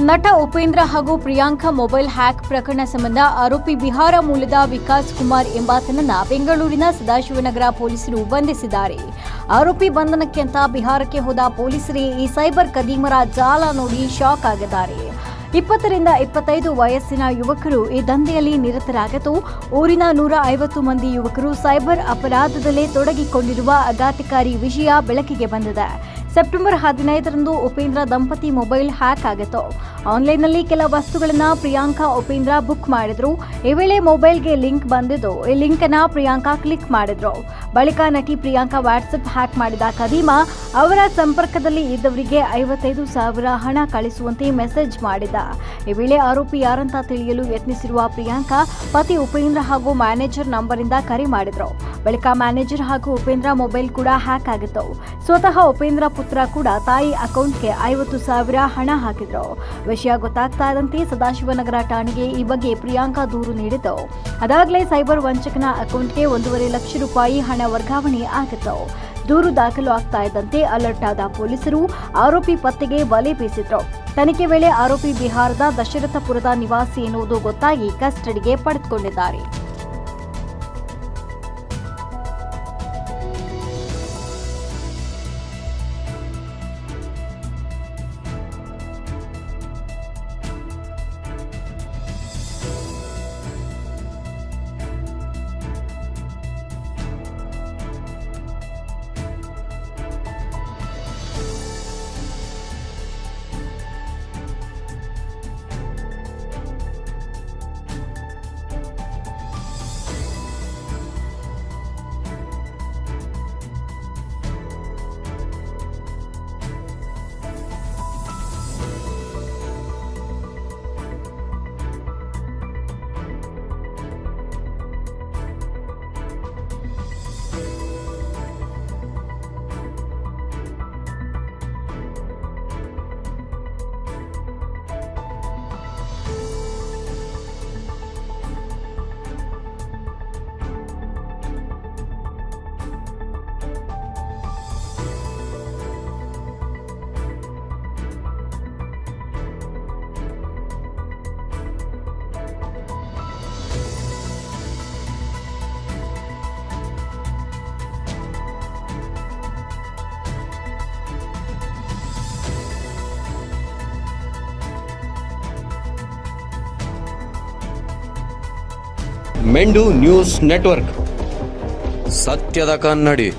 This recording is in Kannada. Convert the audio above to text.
ನಟ ಉಪೇಂದ್ರ ಹಾಗೂ ಪ್ರಿಯಾಂಕಾ ಮೊಬೈಲ್ ಹ್ಯಾಕ್ ಪ್ರಕರಣ ಸಂಬಂಧ ಆರೋಪಿ ಬಿಹಾರ ಮೂಲದ ವಿಕಾಸ್ ಕುಮಾರ್ ಎಂಬಾತನನ್ನ ಬೆಂಗಳೂರಿನ ಸದಾಶಿವನಗರ ಪೊಲೀಸರು ಬಂಧಿಸಿದ್ದಾರೆ. ಆರೋಪಿ ಬಂಧನಕ್ಕೆ ಅಂತ ಬಿಹಾರಕ್ಕೆ ಹೋದ ಪೊಲೀಸರೇ ಈ ಸೈಬರ್ ಕದೀಮರ ಜಾಲ ನೋಡಿ ಶಾಕ್ ಆಗಿದ್ದಾರೆ. 20 ರಿಂದ 25 ವಯಸ್ಸಿನ ಯುವಕರು ಈ ದಂಧೆಯಲ್ಲಿ ನಿರತರಾಗಿದ್ದು, ಊರಿನ 150 ಮಂದಿ ಯುವಕರು ಸೈಬರ್ ಅಪರಾಧದಲ್ಲೇ ತೊಡಗಿಕೊಂಡಿರುವ ಆಘಾತಕಾರಿ ವಿಷಯ ಬೆಳಕಿಗೆ ಬಂದಿದೆ. ಸೆಪ್ಟೆಂಬರ್ 15ರಂದು ಉಪೇಂದ್ರ ದಂಪತಿ ಮೊಬೈಲ್ ಹ್ಯಾಕ್ ಆಗಿತ್ತು. ಆನ್ಲೈನ್ನಲ್ಲಿ ಕೆಲ ವಸ್ತುಗಳನ್ನ ಪ್ರಿಯಾಂಕಾ ಉಪೇಂದ್ರ ಬುಕ್ ಮಾಡಿದ್ರು. ಈ ವೇಳೆ ಮೊಬೈಲ್ಗೆ ಲಿಂಕ್ ಬಂದಿದ್ದು, ಈ ಲಿಂಕ್ ಅನ್ನ ಪ್ರಿಯಾಂಕಾ ಕ್ಲಿಕ್ ಮಾಡಿದ್ರು. ಬಳಿಕ ನಟಿ ಪ್ರಿಯಾಂಕಾ ವಾಟ್ಸ್ಆಪ್ ಹ್ಯಾಕ್ ಮಾಡಿದ ಕದೀಮ ಅವರ ಸಂಪರ್ಕದಲ್ಲಿ ಇದ್ದವರಿಗೆ 55,000 ಹಣ ಕಳಿಸುವಂತೆ ಮೆಸೇಜ್ ಮಾಡಿದ. ಈ ವೇಳೆ ಆರೋಪಿ ಯಾರಂತ ತಿಳಿಯಲು ಯತ್ನಿಸಿರುವ ಪ್ರಿಯಾಂಕಾ ಪತಿ ಉಪೇಂದ್ರ ಹಾಗೂ ಮ್ಯಾನೇಜರ್ ನಂಬರಿಂದ ಕರೆ ಮಾಡಿದ್ರು. ಬಳಿಕ ಮ್ಯಾನೇಜರ್ ಹಾಗೂ ಉಪೇಂದ್ರ ಮೊಬೈಲ್ ಕೂಡ ಹ್ಯಾಕ್ ಆಗಿತ್ತು. ಸ್ವತಃ ಉಪೇಂದ್ರ ಪುತ್ರ ಕೂಡ ತಾಯಿ ಅಕೌಂಟ್ಗೆ 50,000 ಹಣ ಹಾಕಿದ್ರು. ವಿಷಯ ಗೊತ್ತಾಗ್ತಾ ಇದ್ದಂತೆ ಸದಾಶಿವನಗರ ಠಾಣೆಗೆ ಈ ಬಗ್ಗೆ ಪ್ರಿಯಾಂಕಾ ದೂರು ನೀಡಿದ್ದು, ಅದಾಗಲೇ ಸೈಬರ್ ವಂಚಕನ ಅಕೌಂಟ್ಗೆ 1.5 ಲಕ್ಷ ರೂಪಾಯಿ ಹಣ ವರ್ಗಾವಣೆ ಆಗಿತ್ತು. ದೂರು ದಾಖಲು ಆಗ್ತಾ ಇದ್ದಂತೆ ಅಲರ್ಟ್ ಆದ ಪೊಲೀಸರು ಆರೋಪಿ ಪತ್ತೆಗೆ ಬಲೆ ಬೀಸಿದ್ರು. ತನಿಖೆ ವೇಳೆ ಆರೋಪಿ ಬಿಹಾರದ ದಶರಥಪುರದ ನಿವಾಸಿ ಎನ್ನುವುದು ಗೊತ್ತಾಗಿ ಕಸ್ಟಡಿಗೆ ಪಡೆದುಕೊಂಡಿದ್ದಾರೆ. ಮೆಂಡು ನ್ಯೂಸ್ ನೆಟ್ವರ್ಕ್, ಸತ್ಯದ ಕನ್ನಡಿ.